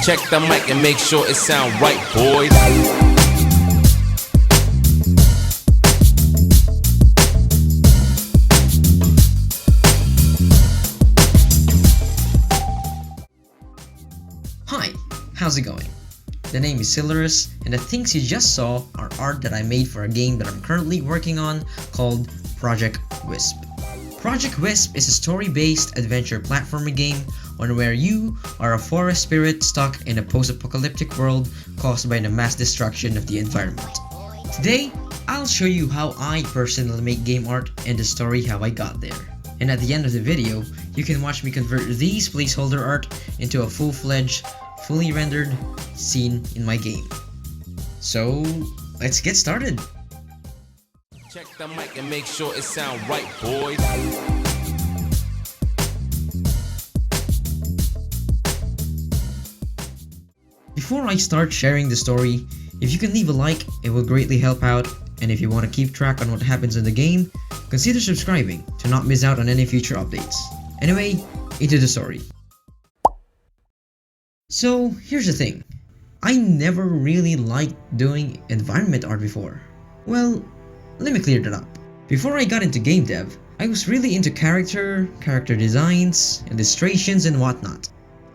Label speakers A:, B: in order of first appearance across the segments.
A: Check the mic and make sure it sound right, boys.
B: Hi, how's it going? The name is Silurus, and the things you just saw are art that I made for a game that I'm currently working on called Project Wisp. Project Wisp is a story-based adventure platformer game on where you are a forest spirit stuck in a post-apocalyptic world caused by the mass destruction of the environment. Today, I'll show you how I personally make game art and the story how I got there. And at the end of the video, you can watch me convert these placeholder art into a full-fledged, fully rendered scene in my game. So, let's get started!
A: Check the mic and make sure it sound right, boys.
B: Before I start sharing the story, if you can leave a like, it will greatly help out, and if you want to keep track on what happens in the game, consider subscribing to not miss out on any future updates. Anyway, into the story. So, here's the thing. I never really liked doing environment art before. Well, let me clear that up. Before I got into game dev, I was really into character designs, illustrations, and whatnot.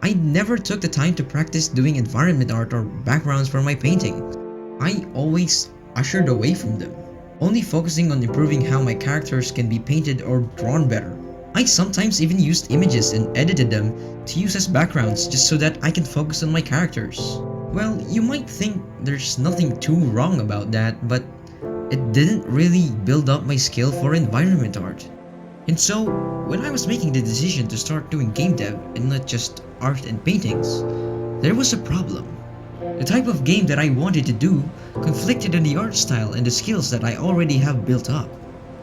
B: I never took the time to practice doing environment art or backgrounds for my paintings. I always ushered away from them, only focusing on improving how my characters can be painted or drawn better. I sometimes even used images and edited them to use as backgrounds just so that I can focus on my characters. Well, you might think there's nothing too wrong about that, but it didn't really build up my skill for environment art. And so, when I was making the decision to start doing game dev and not just art and paintings, there was a problem. The type of game that I wanted to do conflicted in the art style and the skills that I already have built up.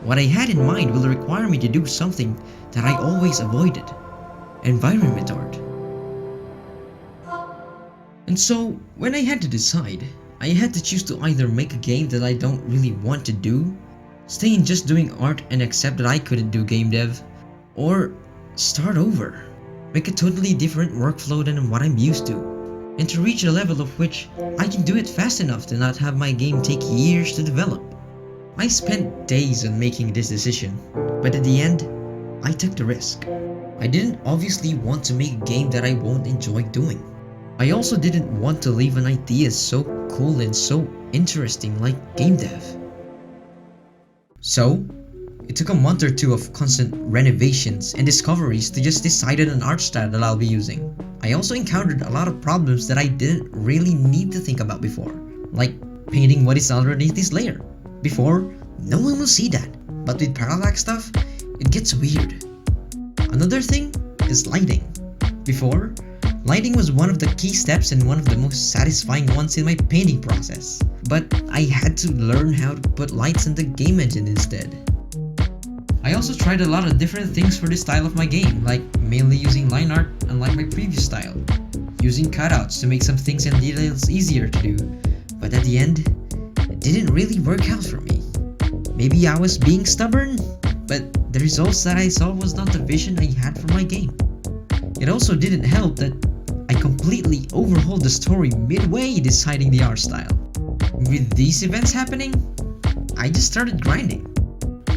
B: What I had in mind will require me to do something that I always avoided: environment art. And so, when I had to decide, I had to choose to either make a game that I don't really want to do, stay in just doing art and accept that I couldn't do game dev, or start over, make a totally different workflow than what I'm used to, and to reach a level of which I can do it fast enough to not have my game take years to develop. I spent days on making this decision, but at the end, I took the risk. I didn't obviously want to make a game that I won't enjoy doing. I also didn't want to leave an idea so cool and so interesting like game dev. So, it took a month or two of constant renovations and discoveries to just decide on an art style that I'll be using. I also encountered a lot of problems that I didn't really need to think about before, like painting what is underneath this layer. Before, no one will see that, but with parallax stuff, it gets weird. Another thing is lighting. Before, lighting was one of the key steps and one of the most satisfying ones in my painting process, but I had to learn how to put lights in the game engine instead. I also tried a lot of different things for this style of my game, like mainly using line art unlike my previous style, using cutouts to make some things and details easier to do, but at the end, it didn't really work out for me. Maybe I was being stubborn, but the results that I saw was not the vision I had for my game. It also didn't help that I completely overhauled the story midway deciding the art style. With these events happening, I just started grinding.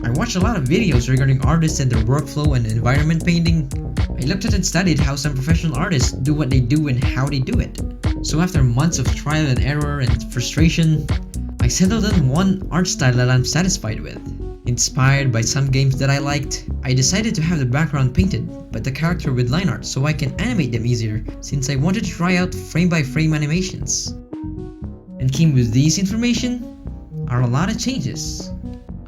B: I watched a lot of videos regarding artists and their workflow and environment painting. I looked at and studied how some professional artists do what they do and how they do it. So after months of trial and error and frustration, I settled on one art style that I'm satisfied with. Inspired by some games that I liked, I decided to have the background painted, but the character with line art so I can animate them easier since I wanted to try out frame-by-frame animations. And came with these information are a lot of changes.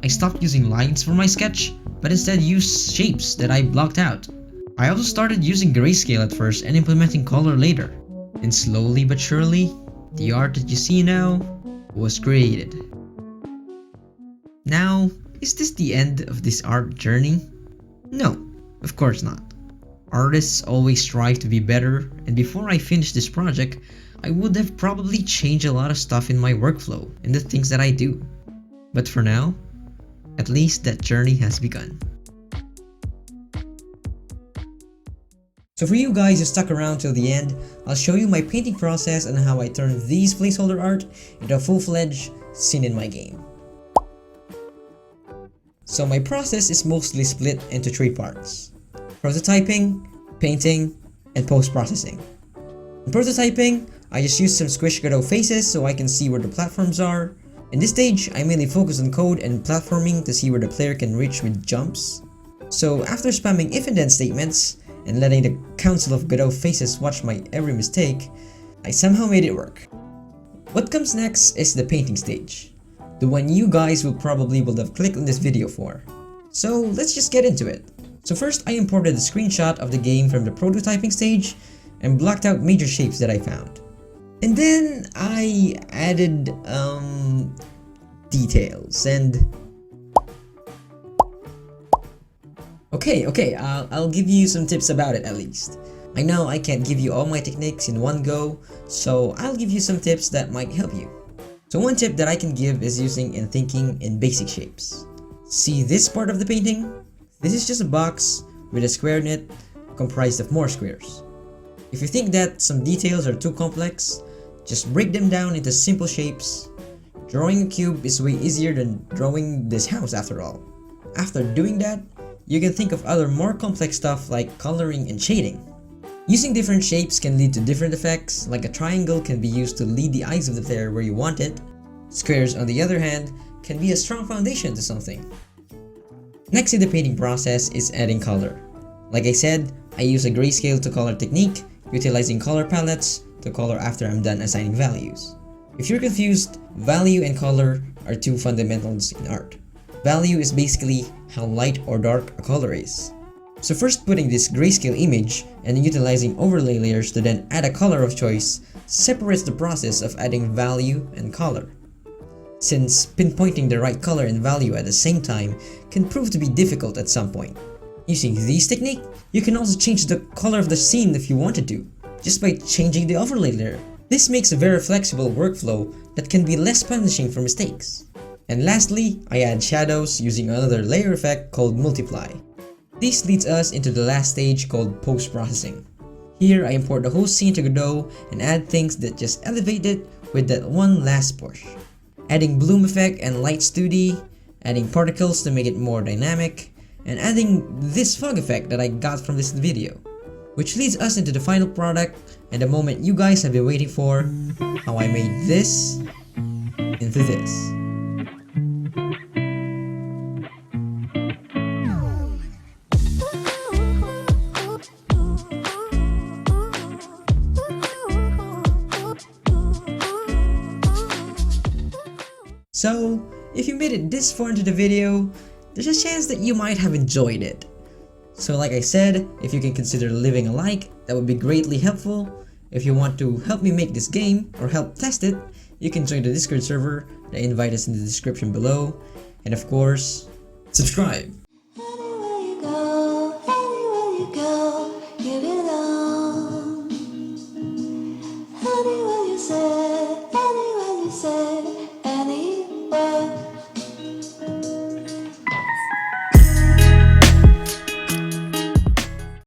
B: I stopped using lines for my sketch, but instead used shapes that I blocked out. I also started using grayscale at first and implementing color later. And slowly but surely, the art that you see now was created. Now, is this the end of this art journey? No, of course not. Artists always strive to be better, and before I finished this project, I would have probably changed a lot of stuff in my workflow and the things that I do. But for now, at least that journey has begun. So for you guys who stuck around till the end, I'll show you my painting process and how I turn these placeholder art into a full-fledged scene in my game. So my process is mostly split into 3 parts: prototyping, painting, and post-processing. In prototyping, I just use some squish Godot faces so I can see where the platforms are. In this stage, I mainly focus on code and platforming to see where the player can reach with jumps. So after spamming if and then statements, and letting the council of Godot faces watch my every mistake, I somehow made it work. What comes next is the painting stage, the one you guys will probably have clicked on this video for. So let's just get into it. So first, I imported a screenshot of the game from the prototyping stage and blocked out major shapes that I found. And then I added details and Okay, I'll give you some tips about it at least. I know I can't give you all my techniques in one go, so I'll give you some tips that might help you. So one tip that I can give is using and thinking in basic shapes. See this part of the painting? This is just a box with a square in it comprised of more squares. If you think that some details are too complex, just break them down into simple shapes. Drawing a cube is way easier than drawing this house after all. After doing that, you can think of other more complex stuff like coloring and shading. Using different shapes can lead to different effects, like a triangle can be used to lead the eyes of the player where you want it. Squares, on the other hand, can be a strong foundation to something. Next in the painting process is adding color. Like I said, I use a grayscale to color technique, utilizing color palettes to color after I'm done assigning values. If you're confused, value and color are 2 fundamentals in art. Value is basically how light or dark a color is. So first, putting this grayscale image and utilizing overlay layers to then add a color of choice separates the process of adding value and color, since pinpointing the right color and value at the same time can prove to be difficult at some point. Using this technique, you can also change the color of the scene if you wanted to, just by changing the overlay layer. This makes a very flexible workflow that can be less punishing for mistakes. And lastly, I add shadows using another layer effect called multiply. This leads us into the last stage called post-processing. Here I import the whole scene to Godot and add things that just elevate it with that one last push. Adding bloom effect and light 2D, adding particles to make it more dynamic, and adding this fog effect that I got from this video. Which leads us into the final product and the moment you guys have been waiting for, how I made this into this. So, if you made it this far into the video, there's a chance that you might have enjoyed it. So like I said, if you can consider leaving a like, that would be greatly helpful. If you want to help me make this game or help test it, you can join the Discord server. The invite is in the description below. And of course, subscribe.